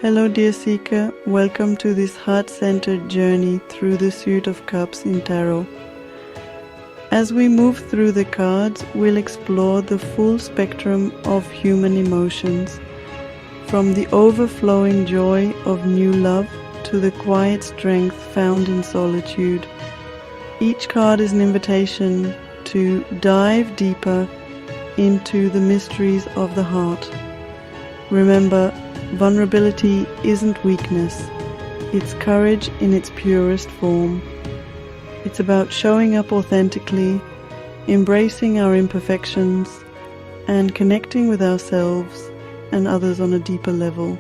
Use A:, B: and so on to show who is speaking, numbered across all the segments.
A: Hello dear seeker, welcome to this heart-centered journey through the Suit of Cups in Tarot. As we move through the cards, we'll explore the full spectrum of human emotions, from the overflowing joy of new love to the quiet strength found in solitude. Each card is an invitation to dive deeper into the mysteries of the heart. Remember, vulnerability isn't weakness, it's courage in its purest form. It's about showing up authentically, embracing our imperfections, and connecting with ourselves and others on a deeper level.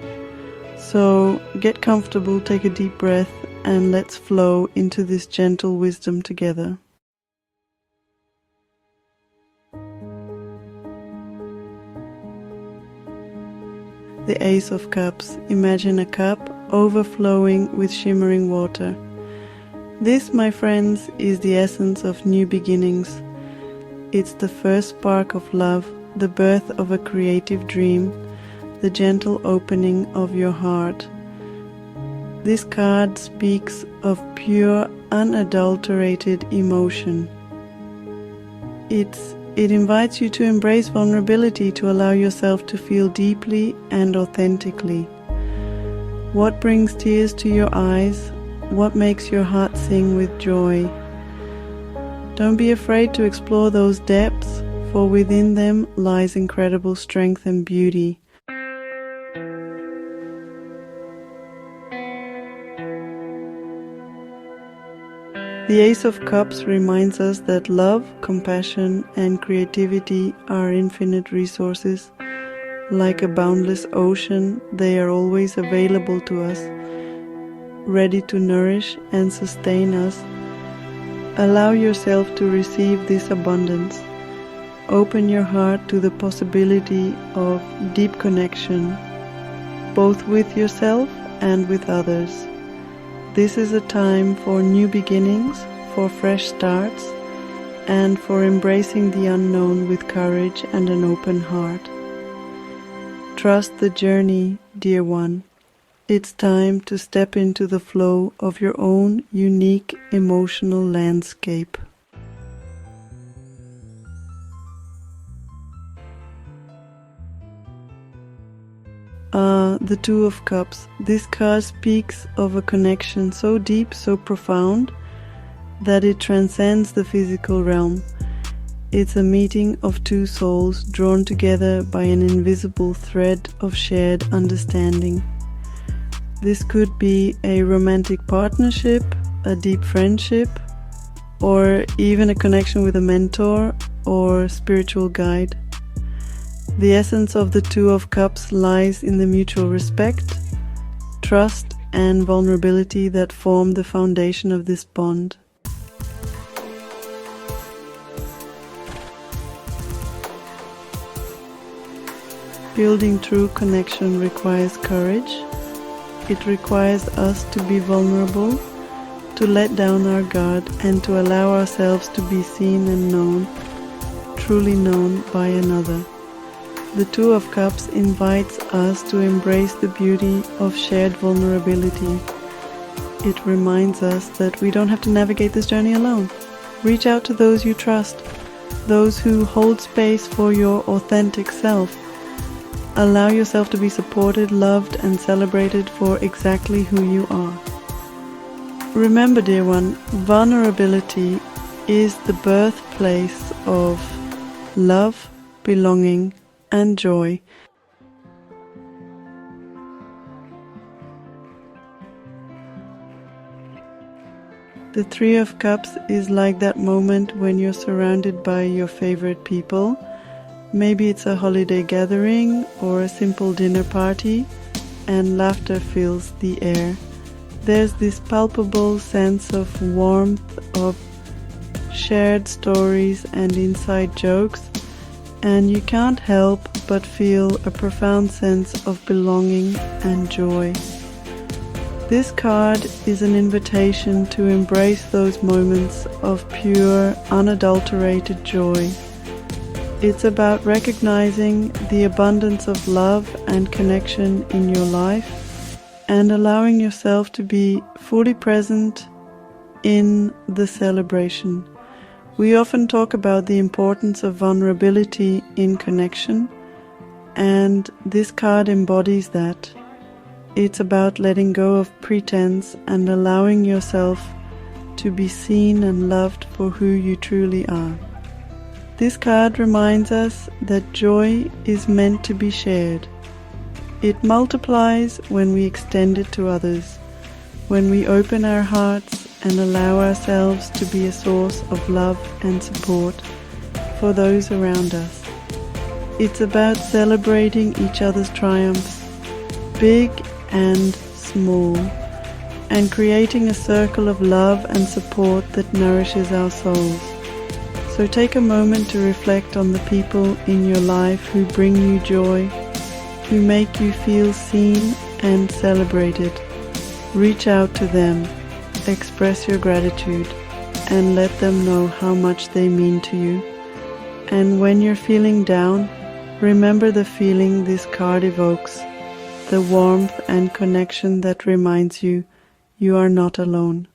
A: So get comfortable, take a deep breath, and let's flow into this gentle wisdom together. The Ace of Cups. Imagine a cup overflowing with shimmering water. This, my friends, is the essence of new beginnings. It's the first spark of love, the birth of a creative dream, the gentle opening of your heart. This card speaks of pure, unadulterated emotion. It invites you to embrace vulnerability, to allow yourself to feel deeply and authentically. What brings tears to your eyes? What makes your heart sing with joy? Don't be afraid to explore those depths, for within them lies incredible strength and beauty. The Ace of Cups reminds us that love, compassion, and creativity are infinite resources. Like a boundless ocean, they are always available to us, ready to nourish and sustain us. Allow yourself to receive this abundance. Open your heart to the possibility of deep connection, both with yourself and with others. This is a time for new beginnings, for fresh starts, and for embracing the unknown with courage and an open heart. Trust the journey, dear one. It's time to step into the flow of your own unique emotional landscape. The Two of Cups. This card speaks of a connection so deep, so profound, that it transcends the physical realm. It's a meeting of two souls drawn together by an invisible thread of shared understanding. This could be a romantic partnership, a deep friendship, or even a connection with a mentor or spiritual guide. The essence of the Two of Cups lies in the mutual respect, trust, and vulnerability that form the foundation of this bond. Building true connection requires courage. It requires us to be vulnerable, to let down our guard, and to allow ourselves to be seen and known, truly known by another. The Two of Cups invites us to embrace the beauty of shared vulnerability. It reminds us that we don't have to navigate this journey alone. Reach out to those you trust, those who hold space for your authentic self. Allow yourself to be supported, loved, and celebrated for exactly who you are. Remember, dear one, vulnerability is the birthplace of love, belonging, and joy. The Three of Cups is like that moment when you're surrounded by your favorite people. Maybe it's a holiday gathering or a simple dinner party, and laughter fills the air. There's this palpable sense of warmth, of shared stories and inside jokes, and you can't help but feel a profound sense of belonging and joy. This card is an invitation to embrace those moments of pure, unadulterated joy. It's about recognizing the abundance of love and connection in your life and allowing yourself to be fully present in the celebration. We often talk about the importance of vulnerability in connection, and this card embodies that. It's about letting go of pretense and allowing yourself to be seen and loved for who you truly are. This card reminds us that joy is meant to be shared. It multiplies when we extend it to others, when we open our hearts and allow ourselves to be a source of love and support for those around us. It's about celebrating each other's triumphs, big and small, and creating a circle of love and support that nourishes our souls. So take a moment to reflect on the people in your life who bring you joy, who make you feel seen and celebrated. Reach out to them, express your gratitude, and let them know how much they mean to you. And when you're feeling down, remember the feeling this card evokes, the warmth and connection that reminds you you are not alone.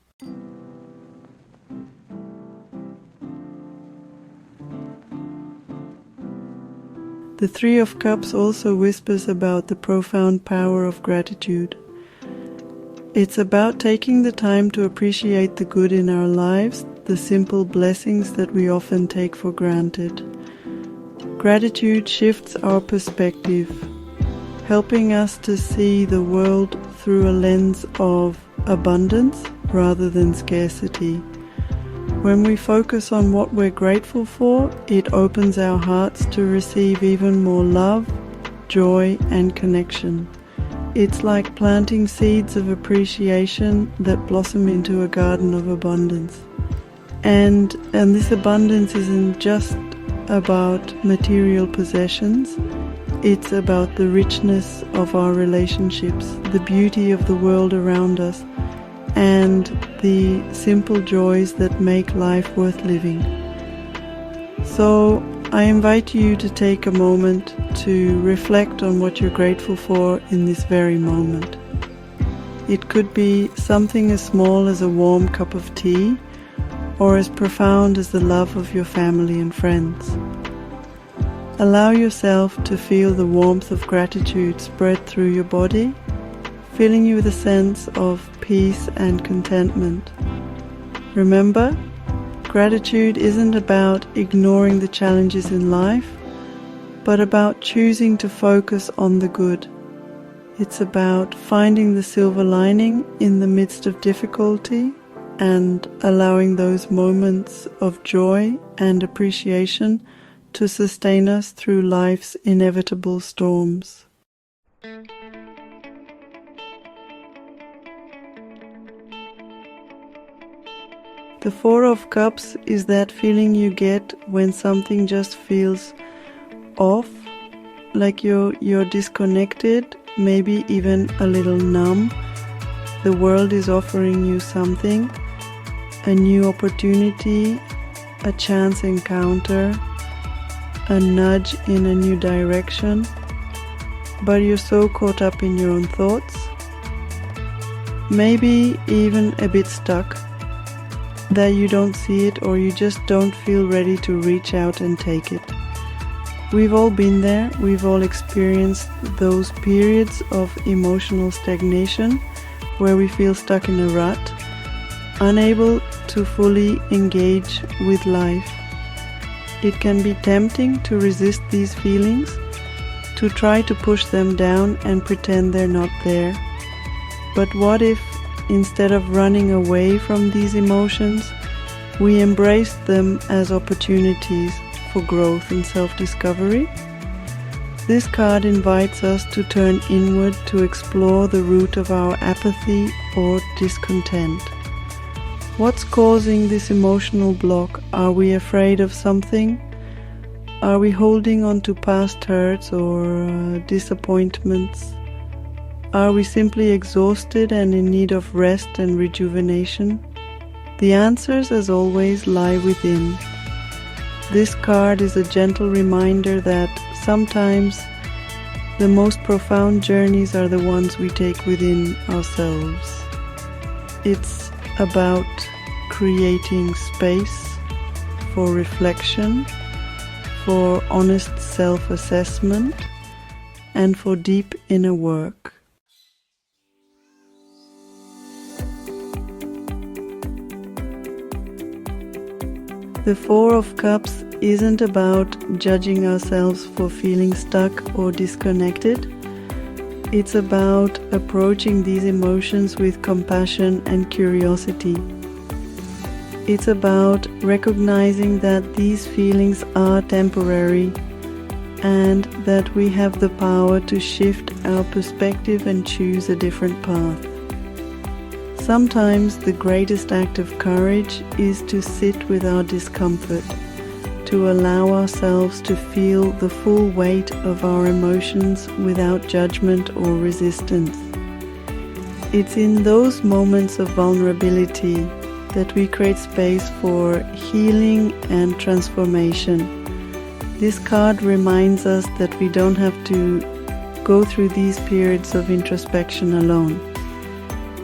A: The Three of Cups also whispers about the profound power of gratitude. It's about taking the time to appreciate the good in our lives, the simple blessings that we often take for granted. Gratitude shifts our perspective, helping us to see the world through a lens of abundance rather than scarcity. When we focus on what we're grateful for, it opens our hearts to receive even more love, joy, and connection. It's like planting seeds of appreciation that blossom into a garden of abundance. And this abundance isn't just about material possessions. It's about the richness of our relationships, the beauty of the world around us, and the simple joys that make life worth living. So I invite you to take a moment to reflect on what you're grateful for in this very moment. It could be something as small as a warm cup of tea, or as profound as the love of your family and friends. Allow yourself to feel the warmth of gratitude spread through your body, filling you with a sense of peace and contentment. Remember, gratitude isn't about ignoring the challenges in life, but about choosing to focus on the good. It's about finding the silver lining in the midst of difficulty and allowing those moments of joy and appreciation to sustain us through life's inevitable storms. The Four of Cups is that feeling you get when something just feels off, like you're disconnected, maybe even a little numb. The world is offering you something, a new opportunity, a chance encounter, a nudge in a new direction, but you're so caught up in your own thoughts, maybe even a bit stuck, that you don't see it or you just don't feel ready to reach out and take it. We've all been there, we've all experienced those periods of emotional stagnation where we feel stuck in a rut, unable to fully engage with life. It can be tempting to resist these feelings, to try to push them down and pretend they're not there. But what if, instead of running away from these emotions, we embrace them as opportunities for growth and self-discovery? This card invites us to turn inward to explore the root of our apathy or discontent. What's causing this emotional block? Are we afraid of something? Are we holding on to past hurts or disappointments? Are we simply exhausted and in need of rest and rejuvenation? The answers, as always, lie within. This card is a gentle reminder that sometimes The most profound journeys are the ones we take within ourselves. It's about creating space for reflection, for honest self-assessment, and for deep inner work. The Four of Cups isn't about judging ourselves for feeling stuck or disconnected. It's about approaching these emotions with compassion and curiosity. It's about recognizing that these feelings are temporary and that we have the power to shift our perspective and choose a different path. Sometimes the greatest act of courage is to sit with our discomfort, to allow ourselves to feel the full weight of our emotions without judgment or resistance. It's in those moments of vulnerability that we create space for healing and transformation. This card reminds us that we don't have to go through these periods of introspection alone.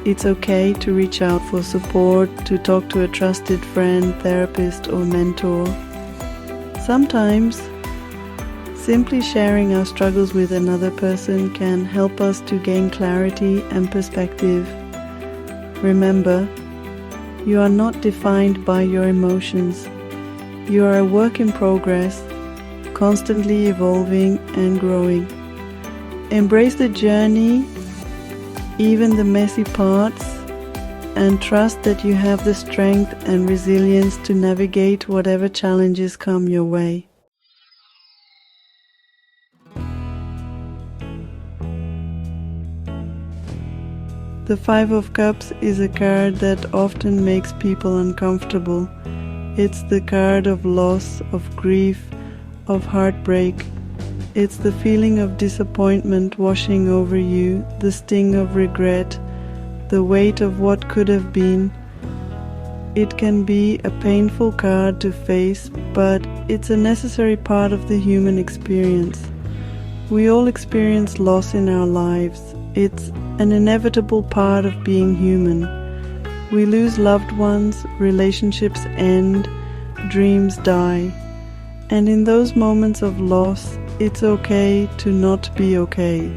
A: It's okay to reach out for support, to talk to a trusted friend, therapist, or mentor. Sometimes, simply sharing our struggles with another person can help us to gain clarity and perspective. Remember, you are not defined by your emotions. You are a work in progress, constantly evolving and growing. Embrace the journey, even the messy parts, and trust that you have the strength and resilience to navigate whatever challenges come your way. The Five of Cups is a card that often makes people uncomfortable. It's the card of loss, of grief, of heartbreak. It's the feeling of disappointment washing over you, the sting of regret, the weight of what could have been. It can be a painful card to face, but it's a necessary part of the human experience. We all experience loss in our lives. It's an inevitable part of being human. We lose loved ones, relationships end, dreams die. And in those moments of loss, it's okay to not be okay.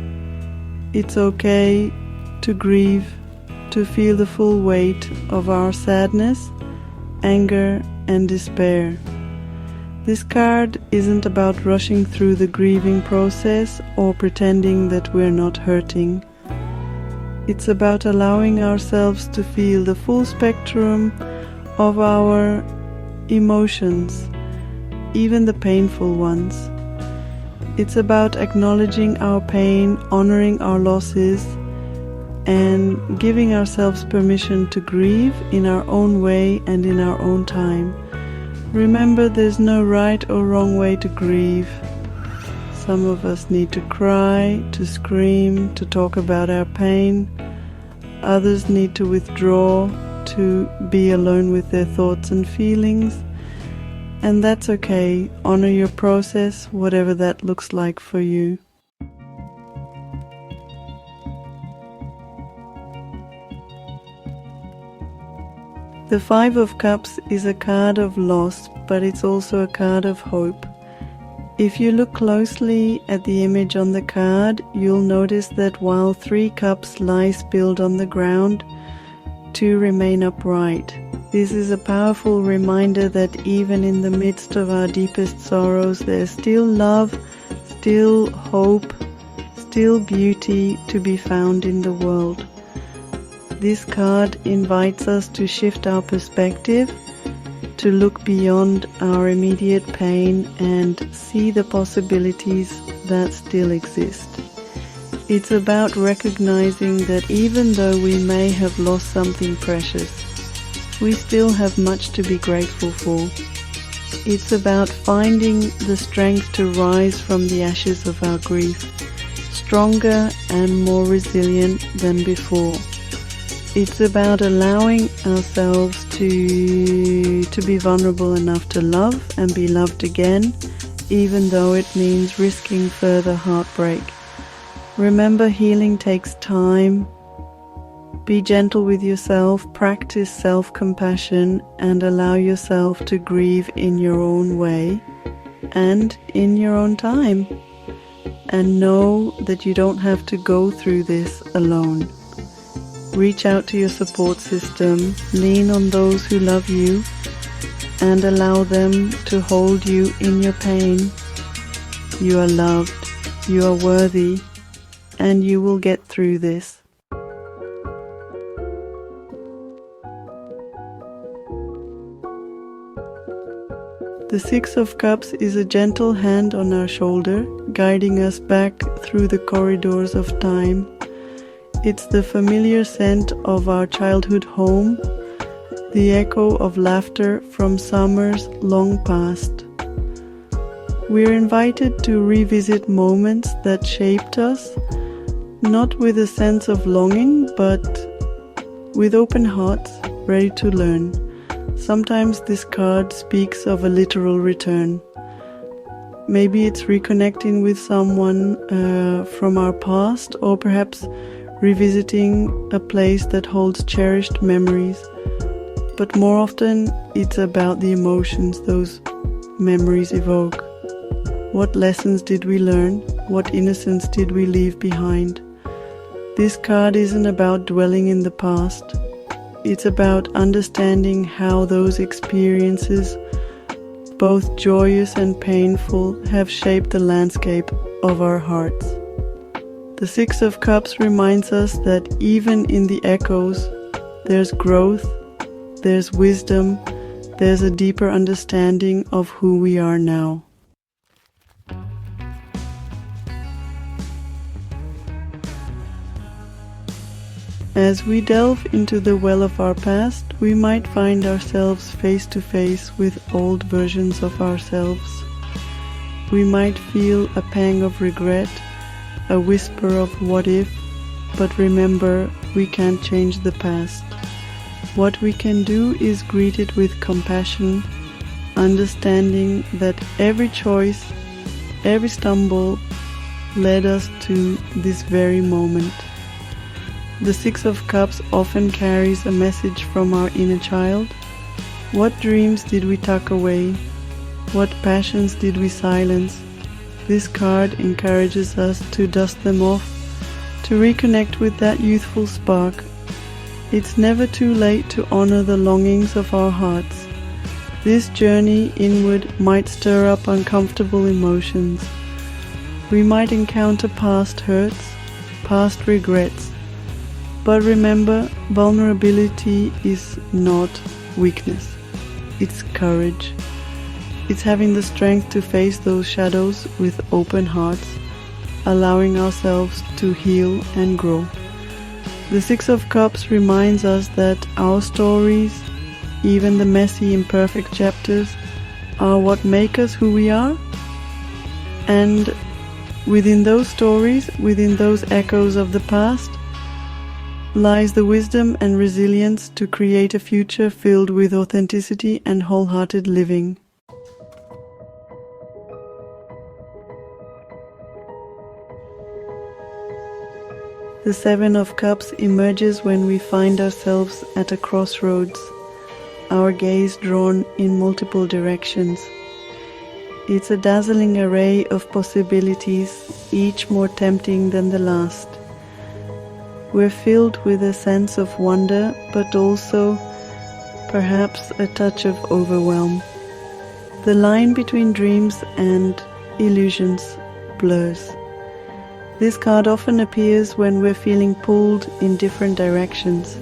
A: It's okay to grieve, to feel the full weight of our sadness, anger, and despair. This card isn't about rushing through the grieving process or pretending that we're not hurting. It's about allowing ourselves to feel the full spectrum of our emotions, even the painful ones. It's about acknowledging our pain, honoring our losses, and giving ourselves permission to grieve in our own way and in our own time. Remember, there's no right or wrong way to grieve. Some of us need to cry, to scream, to talk about our pain. Others need to withdraw, to be alone with their thoughts and feelings. And that's okay. Honor your process, whatever that looks like for you. The Five of Cups is a card of loss, but it's also a card of hope. If you look closely at the image on the card, you'll notice that while 3 cups lie spilled on the ground, 2 remain upright. This is a powerful reminder that even in the midst of our deepest sorrows, there's still love, still hope, still beauty to be found in the world. This card invites us to shift our perspective, to look beyond our immediate pain and see the possibilities that still exist. It's about recognizing that even though we may have lost something precious, we still have much to be grateful for. It's about finding the strength to rise from the ashes of our grief, stronger and more resilient than before. It's about allowing ourselves to be vulnerable enough to love and be loved again, even though it means risking further heartbreak. Remember, healing takes time. Be gentle with yourself, practice self-compassion, and allow yourself to grieve in your own way and in your own time. And know that you don't have to go through this alone. Reach out to your support system, lean on those who love you, and allow them to hold you in your pain. You are loved, you are worthy, and you will get through this. The Six of Cups is a gentle hand on our shoulder, guiding us back through the corridors of time. It's the familiar scent of our childhood home, the echo of laughter from summers long past. We're invited to revisit moments that shaped us, not with a sense of longing, but with open hearts, ready to learn. Sometimes this card speaks of a literal return. Maybe it's reconnecting with someone from our past, or perhaps revisiting a place that holds cherished memories. But more often, it's about the emotions those memories evoke. What lessons did we learn? What innocence did we leave behind? This card isn't about dwelling in the past. It's about understanding how those experiences, both joyous and painful, have shaped the landscape of our hearts. The Six of Cups reminds us that even in the echoes, there's growth, there's wisdom, there's a deeper understanding of who we are now. As we delve into the well of our past, we might find ourselves face to face with old versions of ourselves. We might feel a pang of regret, a whisper of what if, but remember, we can't change the past. What we can do is greet it with compassion, understanding that every choice, every stumble led us to this very moment. The Six of Cups often carries a message from our inner child. What dreams did we tuck away? What passions did we silence? This card encourages us to dust them off, to reconnect with that youthful spark. It's never too late to honor the longings of our hearts. This journey inward might stir up uncomfortable emotions. We might encounter past hurts, past regrets. But remember, vulnerability is not weakness. It's courage. It's having the strength to face those shadows with open hearts, allowing ourselves to heal and grow. The Six of Cups reminds us that our stories, even the messy, imperfect chapters, are what make us who we are. And within those stories, within those echoes of the past, lies the wisdom and resilience to create a future filled with authenticity and wholehearted living. The Seven of Cups emerges when we find ourselves at a crossroads, our gaze drawn in multiple directions. It's a dazzling array of possibilities, each more tempting than the last. We're filled with a sense of wonder, but also, perhaps, a touch of overwhelm. The line between dreams and illusions blurs. This card often appears when we're feeling pulled in different directions,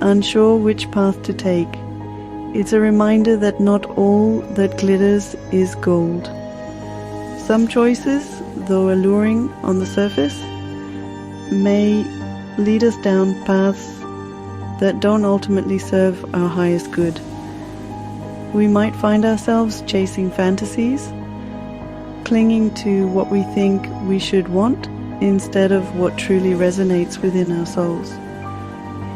A: unsure which path to take. It's a reminder that not all that glitters is gold. Some choices, though alluring on the surface, may lead us down paths that don't ultimately serve our highest good. We might find ourselves chasing fantasies, clinging to what we think we should want instead of what truly resonates within our souls.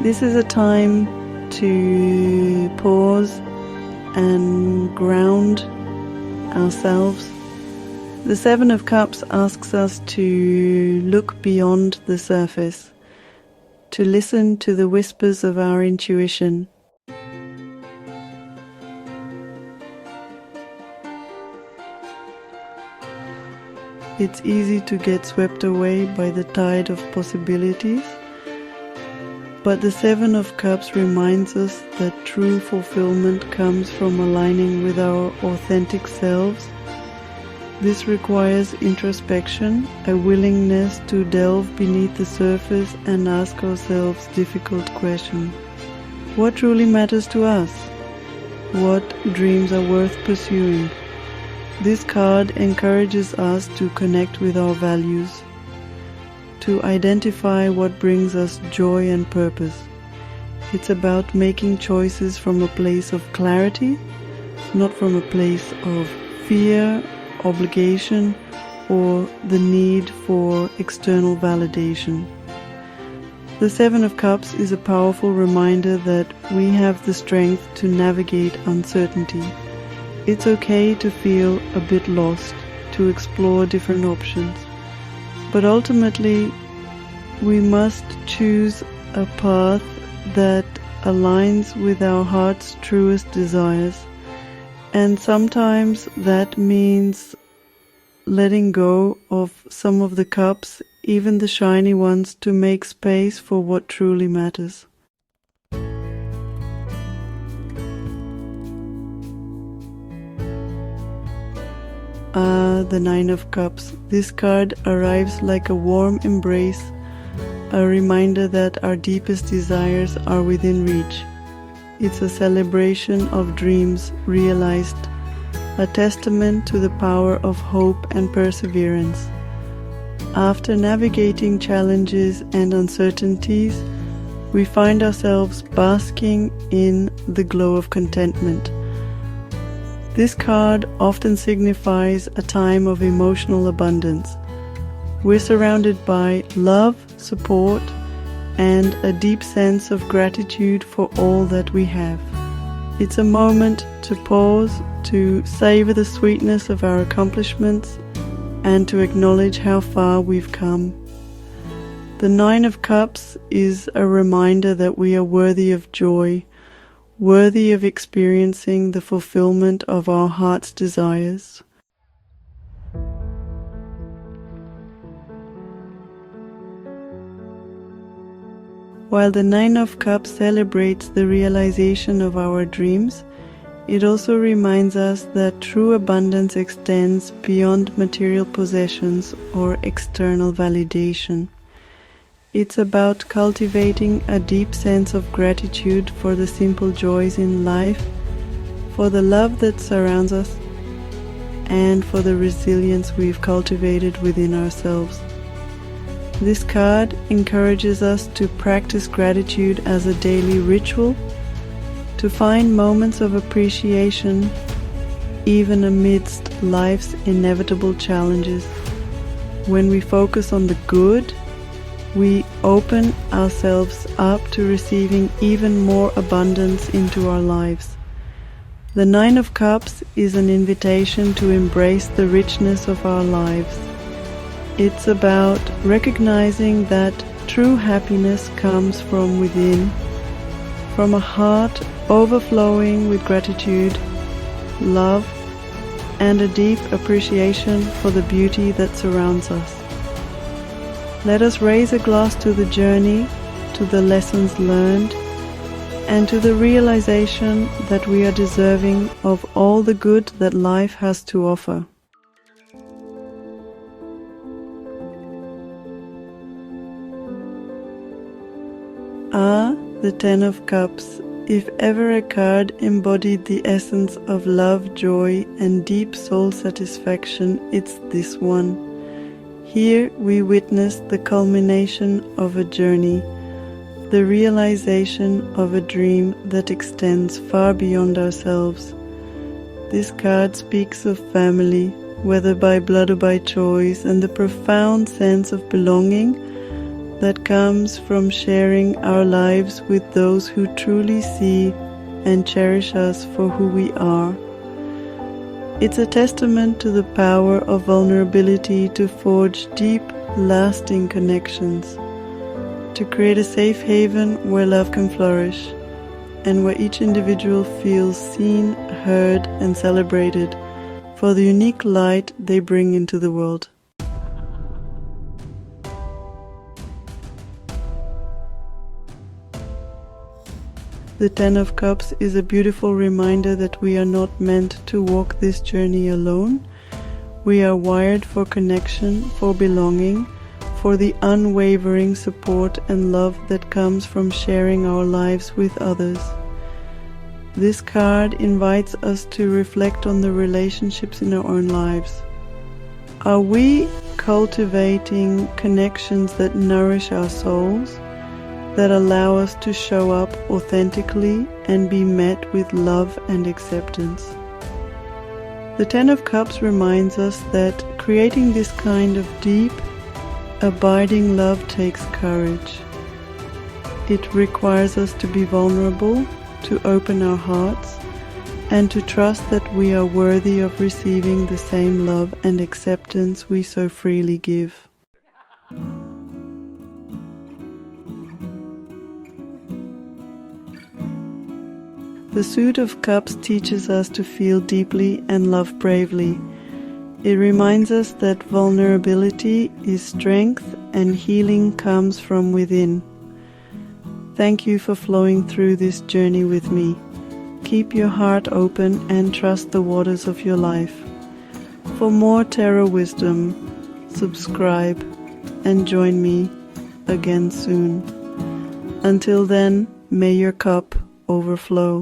A: This is a time to pause and ground ourselves, The Seven of Cups asks us to look beyond the surface, to listen to the whispers of our intuition. It's easy to get swept away by the tide of possibilities, but the Seven of Cups reminds us that true fulfillment comes from aligning with our authentic selves. This requires introspection, a willingness to delve beneath the surface and ask ourselves difficult questions. What truly matters to us? What dreams are worth pursuing? This card encourages us to connect with our values, to identify what brings us joy and purpose. It's about making choices from a place of clarity, not from a place of fear, obligation, or the need for external validation. The Seven of Cups is a powerful reminder that we have the strength to navigate uncertainty. It's okay to feel a bit lost, to explore different options. But ultimately, we must choose a path that aligns with our heart's truest desires. And sometimes that means letting go of some of the cups, even the shiny ones, to make space for what truly matters. The Nine of Cups. This card arrives like a warm embrace, a reminder that our deepest desires are within reach. It's a celebration of dreams realized, a testament to the power of hope and perseverance. After navigating challenges and uncertainties, we find ourselves basking in the glow of contentment. This card often signifies a time of emotional abundance. We're surrounded by love, support, and a deep sense of gratitude for all that we have. It's a moment to pause, to savor the sweetness of our accomplishments, and to acknowledge how far we've come. The Nine of Cups is a reminder that we are worthy of joy, worthy of experiencing the fulfillment of our heart's desires. While the Nine of Cups celebrates the realization of our dreams, it also reminds us that true abundance extends beyond material possessions or external validation. It's about cultivating a deep sense of gratitude for the simple joys in life, for the love that surrounds us, and for the resilience we've cultivated within ourselves. This card encourages us to practice gratitude as a daily ritual, to find moments of appreciation even amidst life's inevitable challenges. When we focus on the good, we open ourselves up to receiving even more abundance into our lives. The Nine of Cups is an invitation to embrace the richness of our lives. It's about recognizing that true happiness comes from within, from a heart overflowing with gratitude, love, and a deep appreciation for the beauty that surrounds us. Let us raise a glass to the journey, to the lessons learned, and to the realization that we are deserving of all the good that life has to offer. The Ten of Cups. If ever a card embodied the essence of love, joy, and deep soul satisfaction, it's this one. Here we witness the culmination of a journey, the realization of a dream that extends far beyond ourselves. This card speaks of family, whether by blood or by choice, and the profound sense of belonging that comes from sharing our lives with those who truly see and cherish us for who we are. It's a testament to the power of vulnerability to forge deep, lasting connections, to create a safe haven where love can flourish, and where each individual feels seen, heard, and celebrated for the unique light they bring into the world. The Ten of Cups is a beautiful reminder that we are not meant to walk this journey alone. We are wired for connection, for belonging, for the unwavering support and love that comes from sharing our lives with others. This card invites us to reflect on the relationships in our own lives. Are we cultivating connections that nourish our souls, that allow us to show up authentically and be met with love and acceptance? The Ten of Cups reminds us that creating this kind of deep, abiding love takes courage. It requires us to be vulnerable, to open our hearts, and to trust that we are worthy of receiving the same love and acceptance we so freely give. The Suit of Cups teaches us to feel deeply and love bravely. It reminds us that vulnerability is strength and healing comes from within. Thank you for flowing through this journey with me. Keep your heart open and trust the waters of your life. For more tarot wisdom, subscribe and join me again soon. Until then, may your cup overflow.